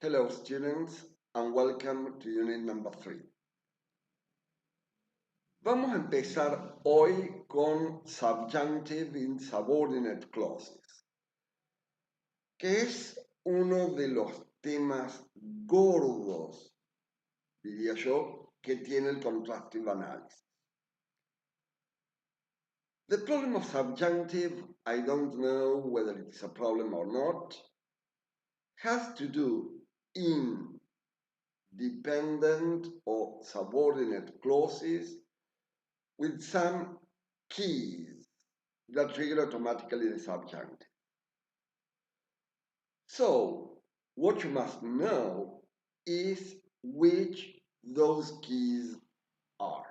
Hello students and welcome to unit number 3. Vamos a empezar hoy con subjunctive in subordinate clauses, que es uno de los temas gordos, diría yo, que tiene el contrastive analysis. The problem of subjunctive, I don't know whether it's a problem or not, has to do in dependent or subordinate clauses with some keys that trigger automatically the subjunctive. So, what you must know is which those keys are.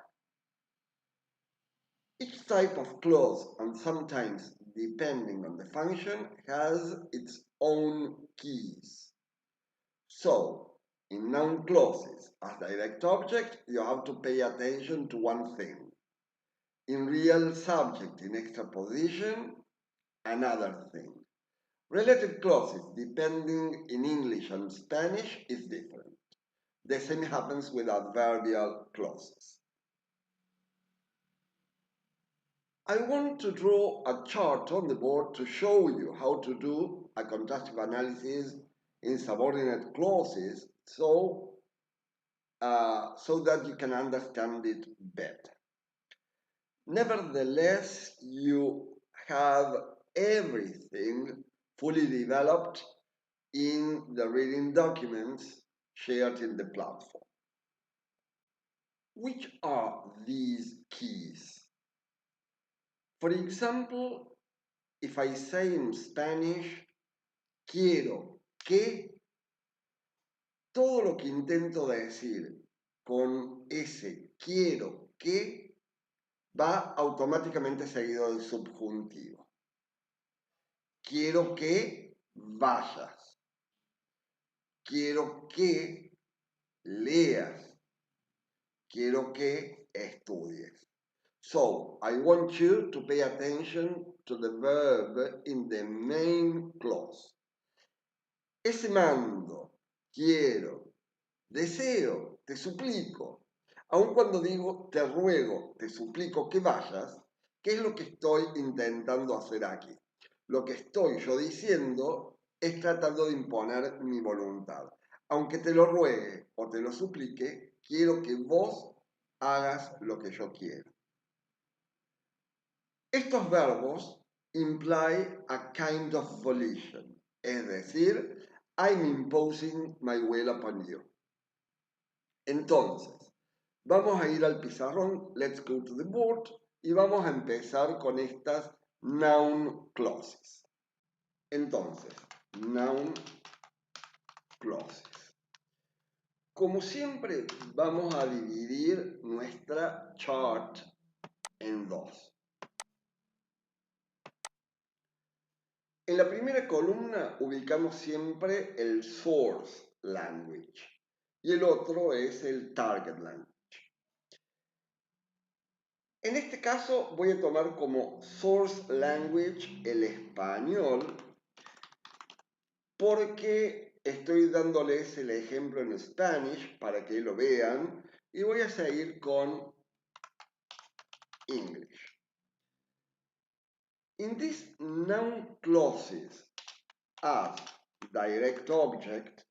Each type of clause, and sometimes depending on the function, has its own keys. So, in noun clauses, as direct object, you have to pay attention to one thing. In real subject, in extraposition, another thing. Relative clauses, depending in English and Spanish, is different. The same happens with adverbial clauses. I want to draw a chart on the board to show you how to do a contrastive analysis in subordinate clauses so that you can understand it better. Nevertheless, you have everything fully developed in the reading documents shared in the platform. Which are these keys? For example, if I say in Spanish, quiero que, todo lo que intento decir con ese quiero que va automáticamente seguido del subjuntivo. Quiero que vayas. Quiero que leas. Quiero que estudies. So, I want you to pay attention to the verb in the main clause. Ese mando, quiero, deseo, te suplico. Aun cuando digo te ruego, te suplico que vayas, ¿qué es lo que estoy intentando hacer aquí? Lo que estoy yo diciendo es tratando de imponer mi voluntad. Aunque te lo ruegue o te lo suplique, quiero que vos hagas lo que yo quiero. Estos verbos imply a kind of volition, es decir, I'm imposing my will upon you. Entonces, vamos a ir al pizarrón, let's go to the board, y vamos a empezar con estas noun clauses. Entonces, noun clauses. Como siempre, vamos a dividir nuestra chart en dos. En la primera columna ubicamos siempre el source language y el otro es el target language. En este caso voy a tomar como source language el español porque estoy dándoles el ejemplo en Spanish para que lo vean y voy a seguir con English. In these noun clauses as direct object,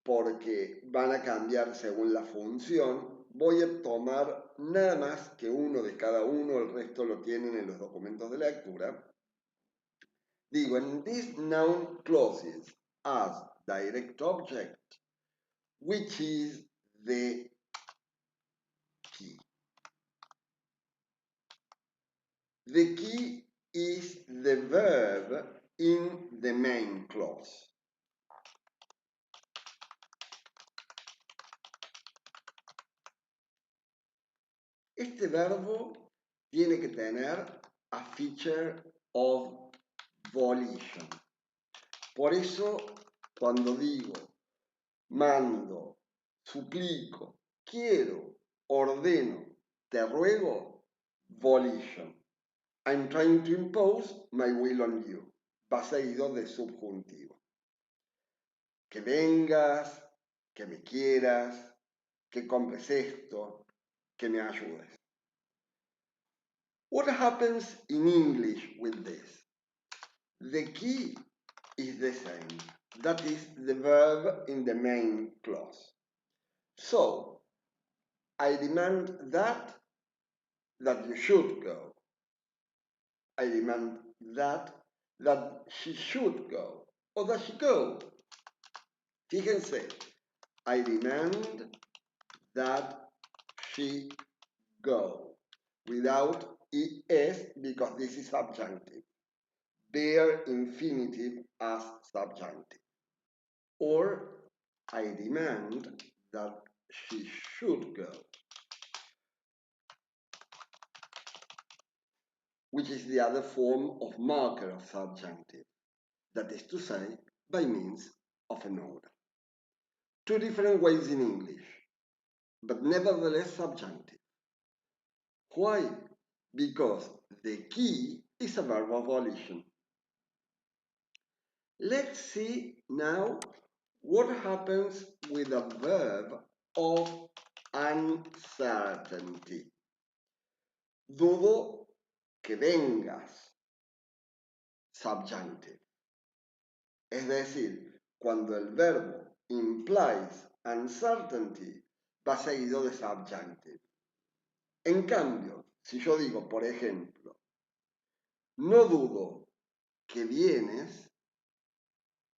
porque van a cambiar según la función, voy a tomar nada más que uno de cada uno, el resto lo tienen en los documentos de lectura. Digo, in these noun clauses as direct object, which is the key? The key is the verb in the main clause. Este verbo tiene que tener a feature of volition. Por eso, cuando digo, mando, suplico, quiero, ordeno, te ruego, volition. I'm trying to impose my will on you. Va seguido de subjuntivo. que vengas, que me quieras, que compres esto, que me ayudes. What happens in English with this? The key is the same. That is the verb in the main clause. So, I demand that you should go. I demand that she should go. Or that she go. Fíjense, I demand that she go. Without es because this is subjunctive. Bare infinitive as subjunctive. Or I demand that she should go, which is the other form of marker of subjunctive, that is to say, by means of an order. Two different ways in English, but nevertheless subjunctive. Why? Because the key is a verb of volition. Let's see now what happens with a verb of uncertainty. Dudo que vengas, subjunctive. Es decir, cuando el verbo implies uncertainty va seguido de subjunctive. En cambio, si yo digo, por ejemplo, no dudo que vienes,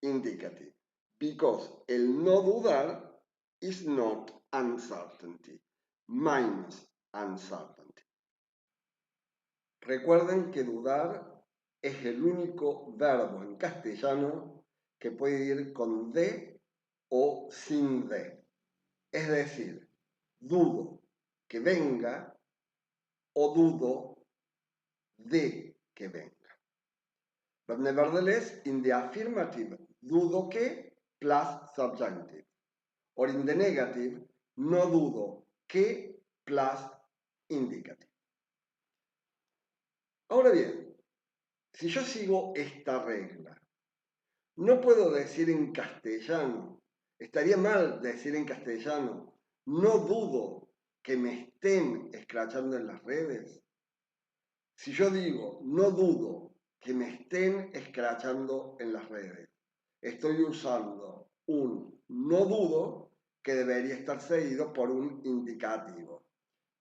indicative, because el no dudar is not uncertainty, minus uncertainty. Recuerden que dudar es el único verbo en castellano que puede ir con de o sin de. Es decir, dudo que venga o dudo de que venga. But nevertheless, in the affirmative, dudo que plus subjunctive. Or in the negative, no dudo que plus indicative. Ahora bien, si yo sigo esta regla, no puedo decir en castellano, estaría mal decir en castellano, no dudo que me estén escrachando en las redes. Si yo digo, no dudo que me estén escrachando en las redes, estoy usando un no dudo que debería estar seguido por un indicativo.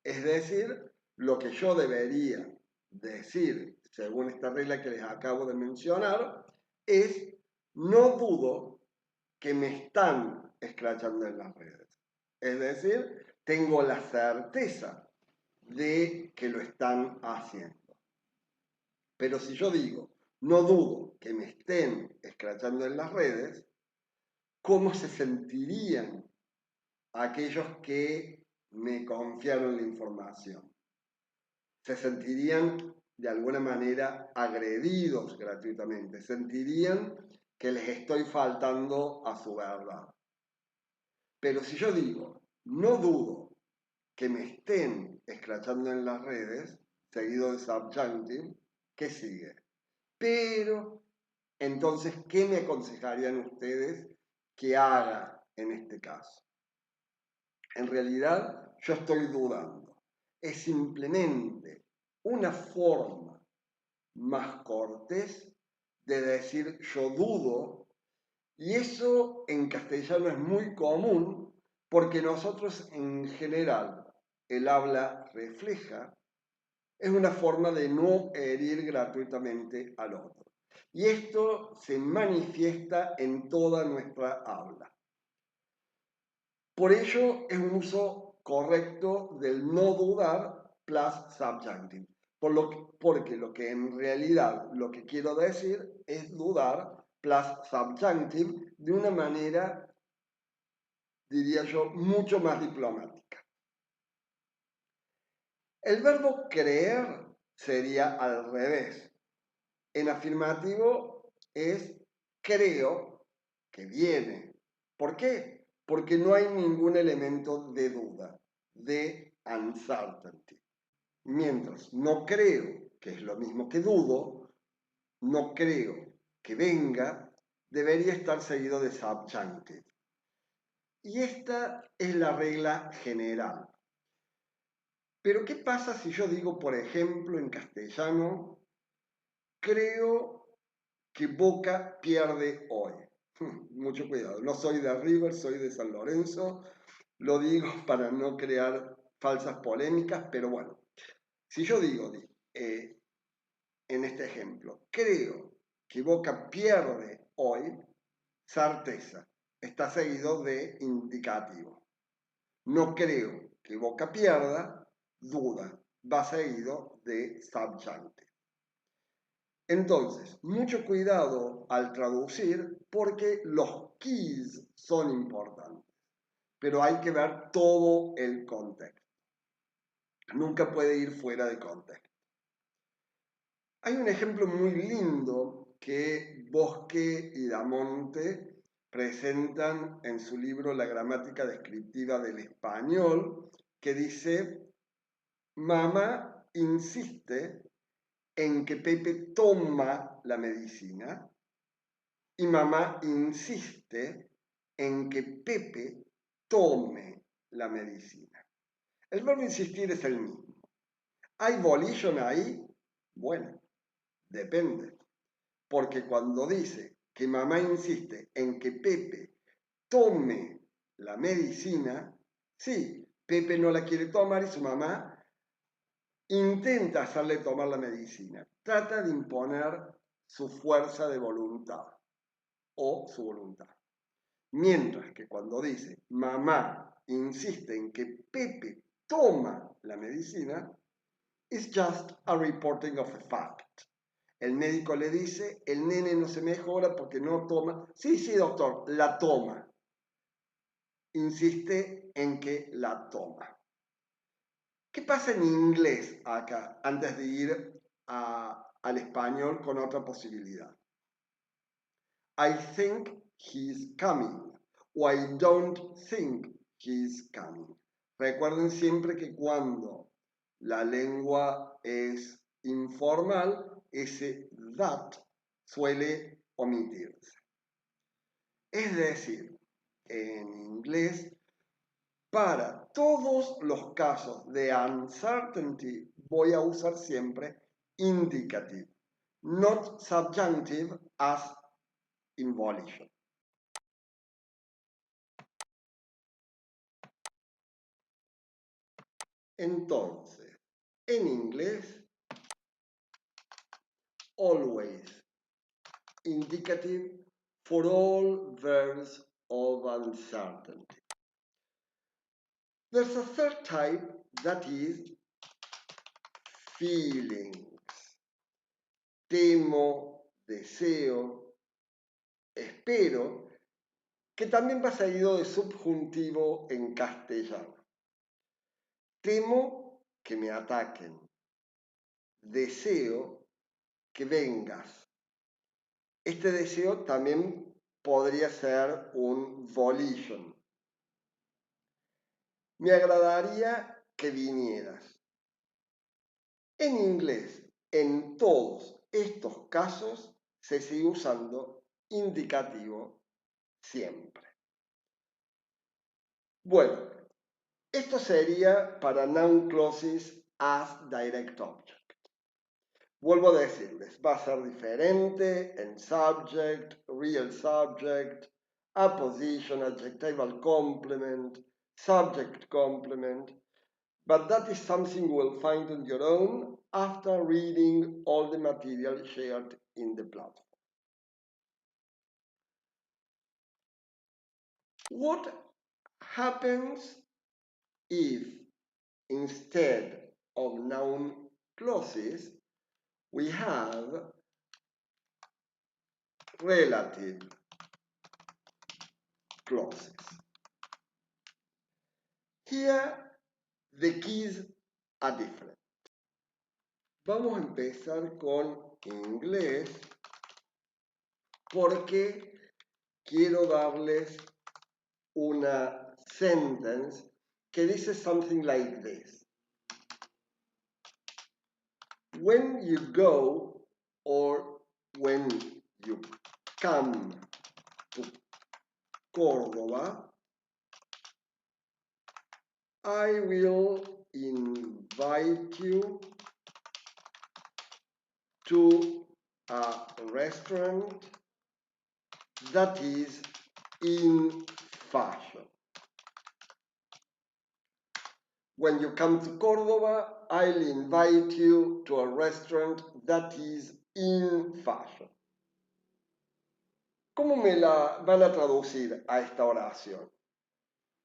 Es decir, lo que yo debería decir, según esta regla que les acabo de mencionar, es no dudo que me están escrachando en las redes. Es decir, tengo la certeza de que lo están haciendo. Pero si yo digo, no dudo que me estén escrachando en las redes, ¿cómo se sentirían aquellos que me confiaron la información? Se sentirían de alguna manera agredidos gratuitamente, sentirían que les estoy faltando a su verdad. Pero si yo digo, no dudo que me estén escrachando en las redes, seguido de subjunctive, ¿qué sigue? Pero, entonces, ¿qué me aconsejarían ustedes que haga en este caso? En realidad, yo estoy dudando. Es simplemente una forma más cortés de decir yo dudo, y eso en castellano es muy común porque nosotros en general el habla refleja es una forma de no herir gratuitamente al otro. Y esto se manifiesta en toda nuestra habla. Por ello es un uso correcto del no dudar plus subjunctive. Porque lo que en realidad lo que quiero decir es dudar plus subjunctive de una manera, diría yo, mucho más diplomática. El verbo creer sería al revés. En afirmativo es creo que viene. ¿Por qué? Porque no hay ningún elemento de duda, de uncertainty. Mientras no creo, que es lo mismo que dudo, no creo que venga, debería estar seguido de subjunctive. Y esta es la regla general. Pero ¿qué pasa si yo digo, por ejemplo, en castellano, creo que Boca pierde hoy? Mucho cuidado, no soy de River, soy de San Lorenzo, lo digo para no crear falsas polémicas, pero bueno, si yo digo en este ejemplo, creo que Boca pierde hoy, certeza, está seguido de indicativo. No creo que Boca pierda, duda, va seguido de subjunctive. Entonces, mucho cuidado al traducir porque los keys son importantes, pero hay que ver todo el contexto. Nunca puede ir fuera de contexto. Hay un ejemplo muy lindo que Bosque y Damonte presentan en su libro La gramática descriptiva del español, que dice, mamá insiste en que Pepe toma la medicina y mamá insiste en que Pepe tome la medicina. El verbo insistir es el mismo. ¿Hay volition ahí? Bueno, depende. Porque cuando dice que mamá insiste en que Pepe tome la medicina, sí, Pepe no la quiere tomar y su mamá intenta hacerle tomar la medicina. Trata de imponer su fuerza de voluntad o su voluntad. Mientras que cuando dice mamá insiste en que Pepe toma la medicina, it's just a reporting of a fact. El médico le dice, el nene no se mejora porque no toma. Sí, sí, doctor, la toma. Insiste en que la toma. ¿Qué pasa en inglés acá, antes de ir al español con otra posibilidad? I think he's coming. O I don't think he's coming. Recuerden siempre que cuando la lengua es informal, ese that suele omitirse. Es decir, en inglés, para todos los casos de uncertainty voy a usar siempre indicative, not subjunctive as in volition. Entonces, en inglés, always indicative for all verbs of uncertainty. There's a third type that is feelings. Temo, deseo, espero, que también va seguido de subjuntivo en castellano. Temo que me ataquen. Deseo que vengas. Este deseo también podría ser un volition. Me agradaría que vinieras. En inglés, en todos estos casos, se sigue usando indicativo siempre. Bueno, esto sería para noun clauses as direct object. Vuelvo a decirles, va a ser diferente en subject, real subject, apposition, adjectival complement, subject complement, but that is something you will find on your own after reading all the material shared in the platform. What happens if instead of noun clauses we have relative clauses? Here the keys are different. Vamos a empezar con inglés porque quiero darles una sentence que dice something like this. When you go or when you come Córdoba, I will invite you to a restaurant that is in fashion. When you come to Córdoba, I'll invite you to a restaurant that is in fashion. ¿Cómo me la van a traducir a esta oración?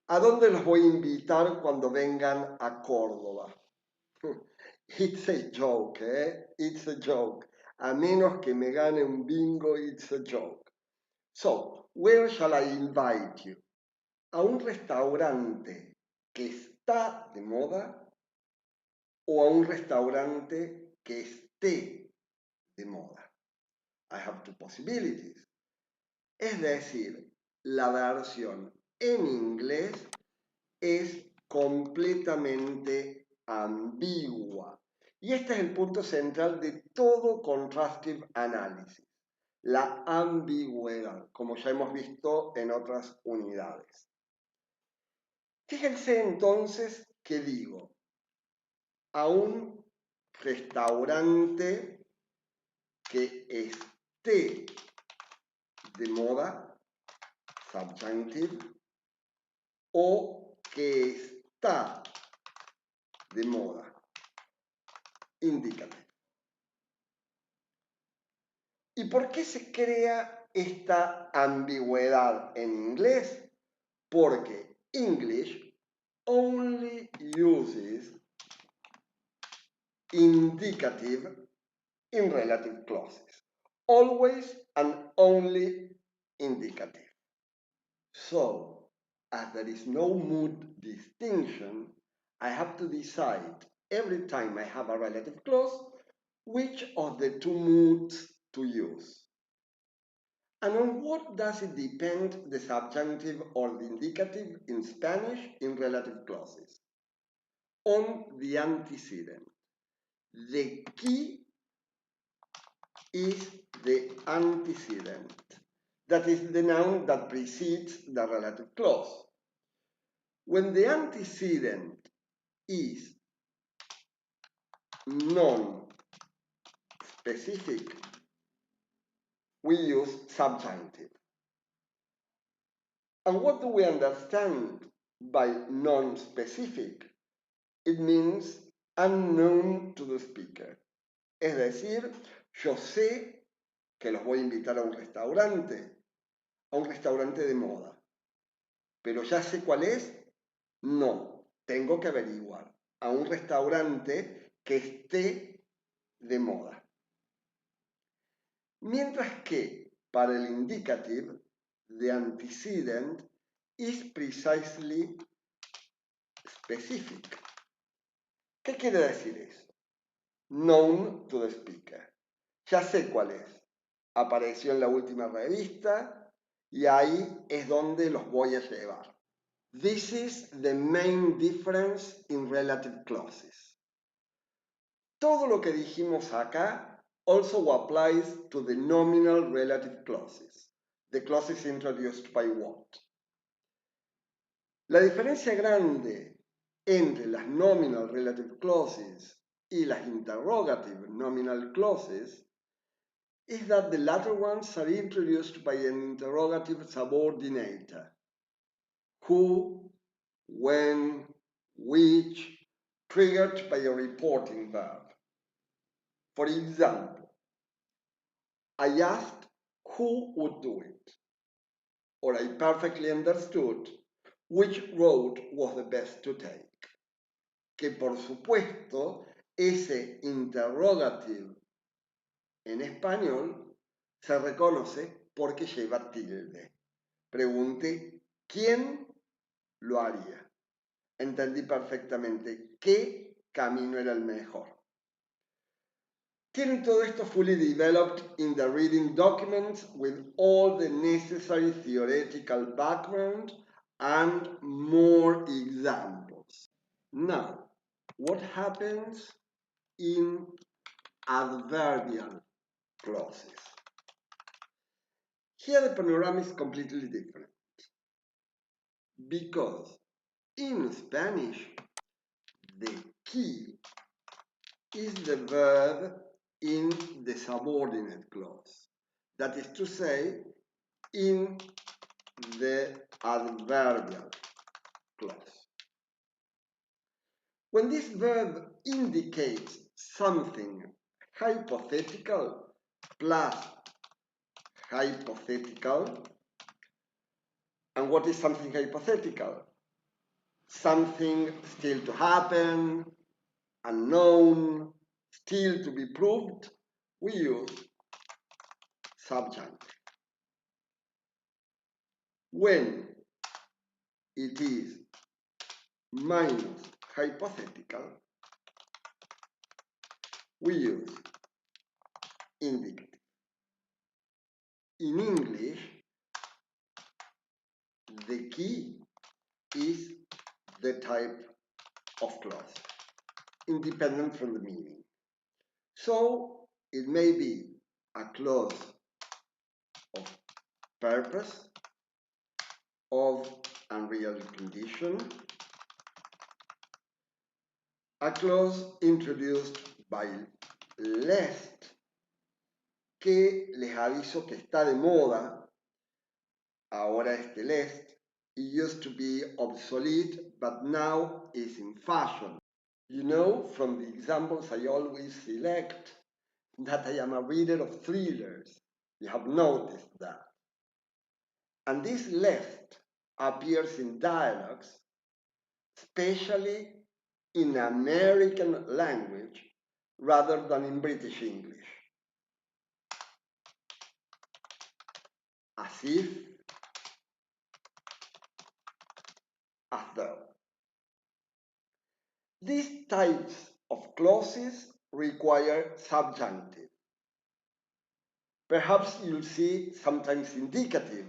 ¿A dónde los voy a invitar cuando vengan a Córdoba? It's a joke, eh? It's a joke. A menos que me gane un bingo, it's a joke. So, where shall I invite you? ¿A un restaurante que está de moda o a un restaurante que esté de moda? I have two possibilities. Es decir, la versión en inglés es completamente ambigua. Y este es el punto central de todo contrastive analysis, la ambigüedad, como ya hemos visto en otras unidades. Fíjense entonces que digo, a un restaurante que esté de moda, subjunctive, o que está de moda, indicative. ¿Y por qué se crea esta ambigüedad en inglés? Porque English only uses indicative in relative clauses. Always and only indicative. So, as there is no mood distinction, I have to decide every time I have a relative clause which of the two moods to use. And on what does it depend, the subjunctive or the indicative in Spanish in relative clauses? On the antecedent. The key is the antecedent. That is the noun that precedes the relative clause. When the antecedent is non-specific, we use subjunctive. And what do we understand by non-specific? It means unknown to the speaker. Es decir, yo sé que los voy a invitar a un restaurante de moda. Pero ya sé cuál es, no, tengo que averiguar. A un restaurante que esté de moda. Mientras que para el indicative, the antecedent is precisely specific. ¿Qué quiere decir eso? Known to the speaker. Ya sé cuál es. Apareció en la última revista y ahí es donde los voy a llevar. This is the main difference in relative clauses. Todo lo que dijimos acá also applies to the nominal relative clauses, the clauses introduced by what. La diferencia grande entre las nominal relative clauses y las interrogative nominal clauses is that the latter ones are introduced by an interrogative subordinator. Who, when, which, triggered by a reporting verb. For example, I asked who would do it, or I perfectly understood which road was the best to take. Que por supuesto, ese interrogative en español se reconoce porque lleva tilde. Pregunté quién lo haría. Entendí perfectamente qué camino era el mejor. Tienen todo esto fully developed in the reading documents with all the necessary theoretical background and more examples. Now, what happens in adverbial clauses? Here the panorama is completely different. Because in Spanish, the key is the verb in the subordinate clause. That is to say, in the adverbial clause. When this verb indicates something hypothetical plus hypothetical, and what is something hypothetical? Something still to happen, unknown, still to be proved, we use subjunctive. When it is minus hypothetical, we use indicative. In English, the key is the type of clause, independent from the meaning. So it may be a clause of purpose, of unreal condition, a clause introduced by lest, que les aviso que está de moda ahora este lest. It used to be obsolete, but now is in fashion. You know, from the examples I always select, that I am a reader of thrillers. You have noticed that. And this lest appears in dialogues, especially in American language, rather than in British English. As if, as though. These types of clauses require subjunctive. Perhaps you'll see sometimes indicative,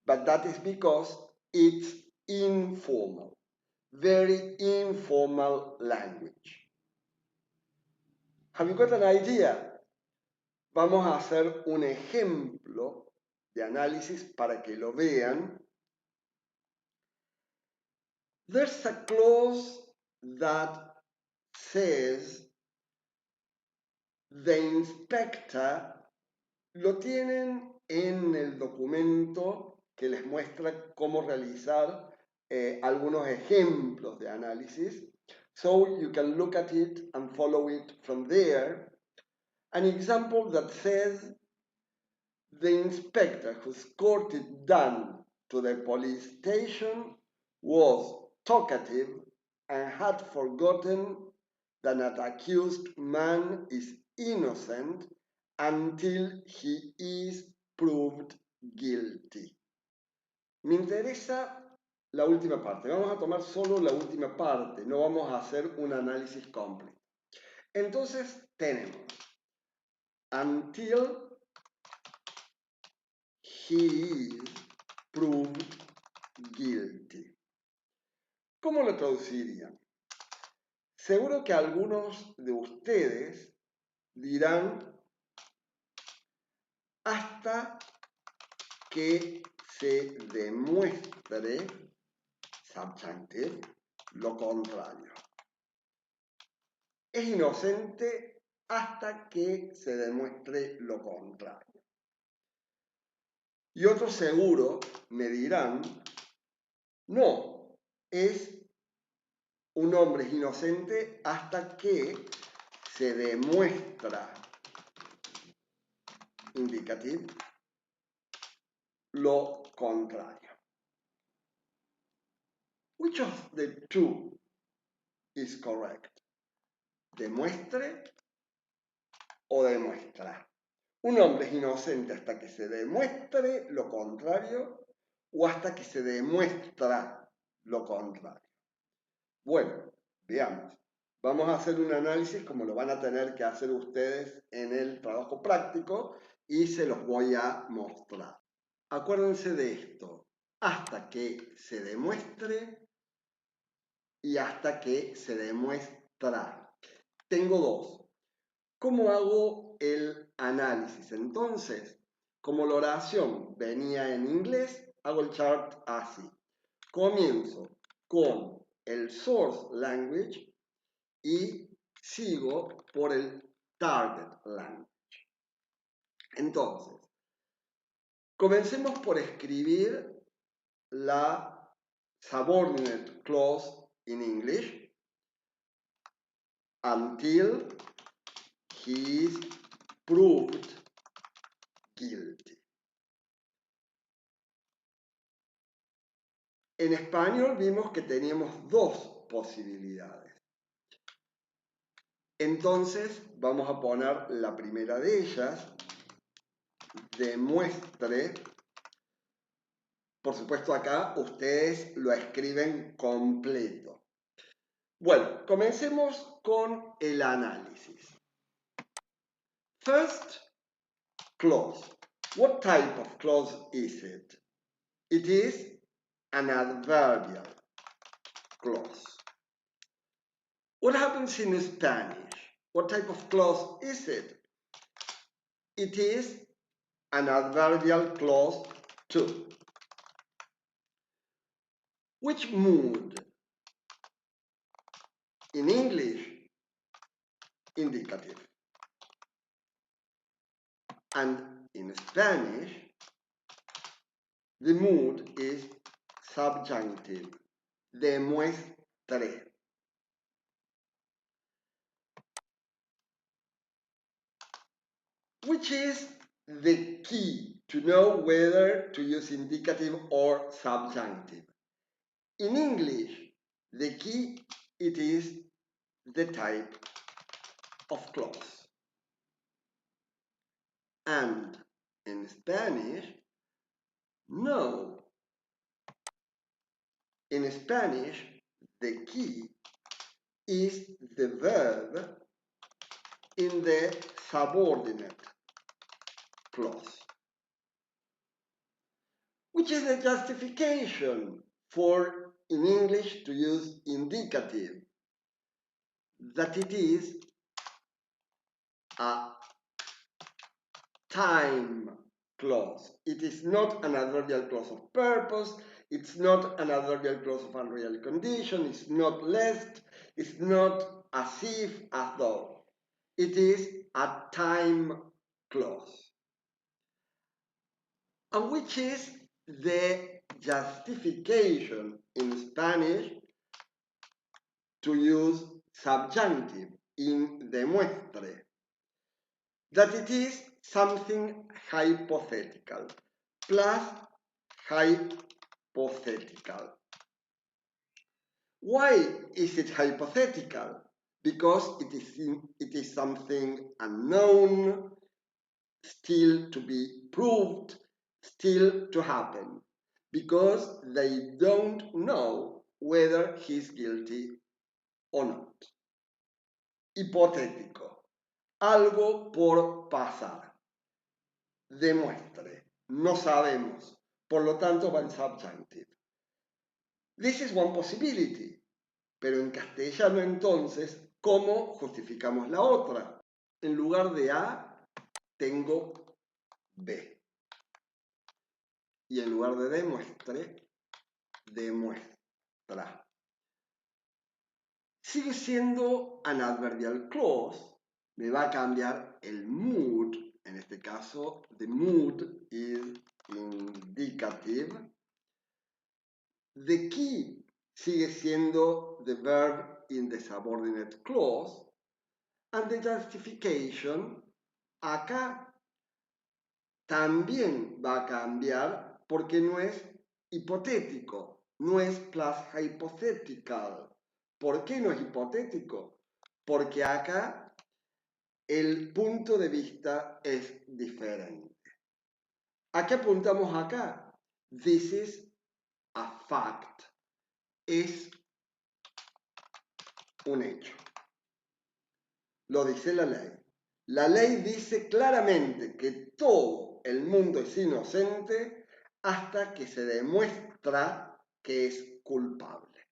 but that is because it's informal, very informal language. Have you got an idea? Vamos a hacer un ejemplo de análisis para que lo vean. There's a clause that says the inspector, lo tienen en el documento que les muestra cómo realizar algunos ejemplos de análisis. So you can look at it and follow it from there. An example that says the inspector who escorted Dan to the police station was talkative and had forgotten that an accused man is innocent until he is proved guilty. Me interesa la última parte. Vamos a tomar solo la última parte. No vamos a hacer un análisis completo. Entonces tenemos until he is proved guilty. ¿Cómo lo traducirían? Seguro que algunos de ustedes dirán hasta que se demuestre, subjunctive, lo contrario. Es inocente hasta que se demuestre lo contrario. Y otros seguro me dirán, no, es un hombre inocente hasta que se demuestra, indicative, lo contrario. Which of the two is correct? ¿Demuestre o demuestra? Un hombre es inocente hasta que se demuestre lo contrario o hasta que se demuestra lo contrario. Bueno, veamos. Vamos a hacer un análisis como lo van a tener que hacer ustedes en el trabajo práctico y se los voy a mostrar. Acuérdense de esto, hasta que se demuestre y hasta que se demuestra. Tengo dos. ¿Cómo hago el análisis? Entonces, como la oración venía en inglés, hago el chart así. comienzo con el source language y sigo por el target language. Entonces, comencemos por escribir la subordinate clause in English until he is proved guilty. En español vimos que teníamos dos posibilidades. Entonces vamos a poner la primera de ellas, demuestre. Por supuesto acá ustedes lo escriben completo. Bueno, comencemos con el análisis. First, clause. What type of clause is it? It is an adverbial clause. What happens in Spanish? What type of clause is it? It is an adverbial clause too. Which mood? In English, indicative. And in Spanish, the mood is subjunctive. Demuestre. Which is the key to know whether to use indicative or subjunctive. In English, the key it is the type of clause. And in Spanish, no. In Spanish, the key is the verb in the subordinate clause. Which is the justification for, in English, to use indicative? That it is a time clause. It is not an adverbial clause of purpose. It's not an adverbial clause of unreal condition. It's not lest. It's not as if, as though. It is a time clause. And which is the justification in Spanish to use subjunctive in demuestre? That it is something hypothetical, plus hypothetical. Why is it hypothetical? Because it is something unknown, still to be proved, still to happen, because they don't know whether he's guilty or not. Hipotético. Algo por pasar. Demuestre. No sabemos. Por lo tanto, va en subjunctive. This is one possibility. Pero en castellano, entonces, ¿cómo justificamos la otra? En lugar de A, tengo B. Y en lugar de demuestre, demuestra. Sigue siendo an adverbial clause. Me va a cambiar el mood. En este caso, the mood is indicative. The key sigue siendo the verb in the subordinate clause. And the justification acá también va a cambiar porque no es hipotético, no es plus hypothetical. ¿Por qué no es hipotético? Porque acá el punto de vista es diferente. ¿A qué apuntamos acá? This is a fact. Es un hecho. Lo dice la ley. La ley dice claramente que todo el mundo es inocente hasta que se demuestra que es culpable.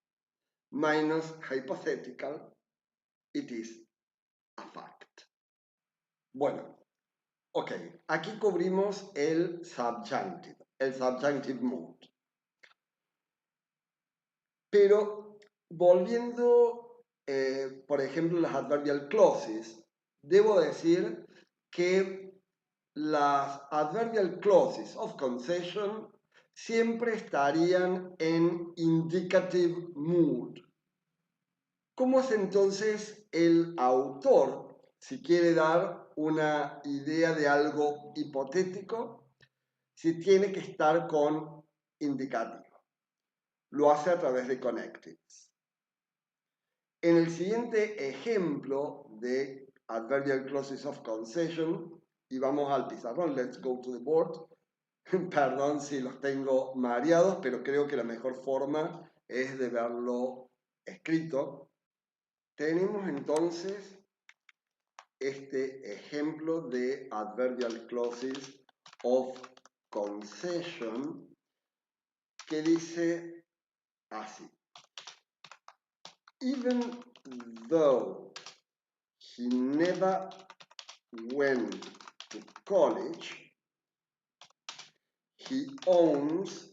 Minus hypothetical, it is a fact. Bueno, ok, aquí cubrimos el subjunctive mood. Pero volviendo, por ejemplo, a las adverbial clauses, debo decir que las adverbial clauses of concession siempre estarían en indicative mood. ¿Cómo es entonces el autor, si quiere dar una idea de algo hipotético, si tiene que estar con indicativo? Lo hace a través de connectives. En el siguiente ejemplo de adverbial clauses of concession, y vamos al pizarrón, let's go to the board. Perdón si los tengo mareados, pero creo que la mejor forma es de verlo escrito. Tenemos entonces este ejemplo de adverbial clauses of concession que dice así. Even though he never went to college, he owns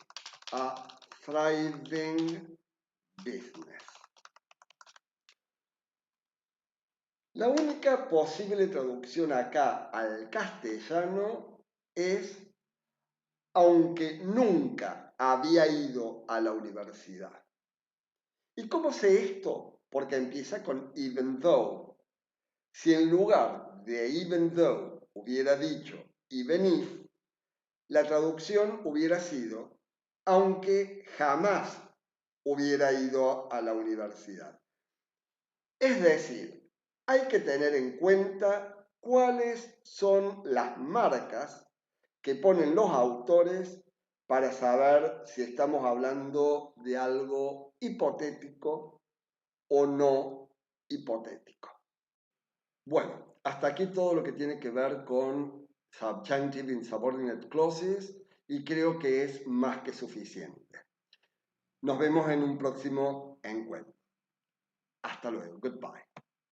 a thriving business. La única posible traducción acá al castellano es aunque nunca había ido a la universidad. ¿Y cómo sé esto? Porque empieza con even though. Si en lugar de even though hubiera dicho even if, la traducción hubiera sido aunque jamás hubiera ido a la universidad. Es decir, hay que tener en cuenta cuáles son las marcas que ponen los autores para saber si estamos hablando de algo hipotético o no hipotético. Bueno, hasta aquí todo lo que tiene que ver con Subjunctive Insubordinate Clauses y creo que es más que suficiente. Nos vemos en un próximo encuentro. Hasta luego. Goodbye.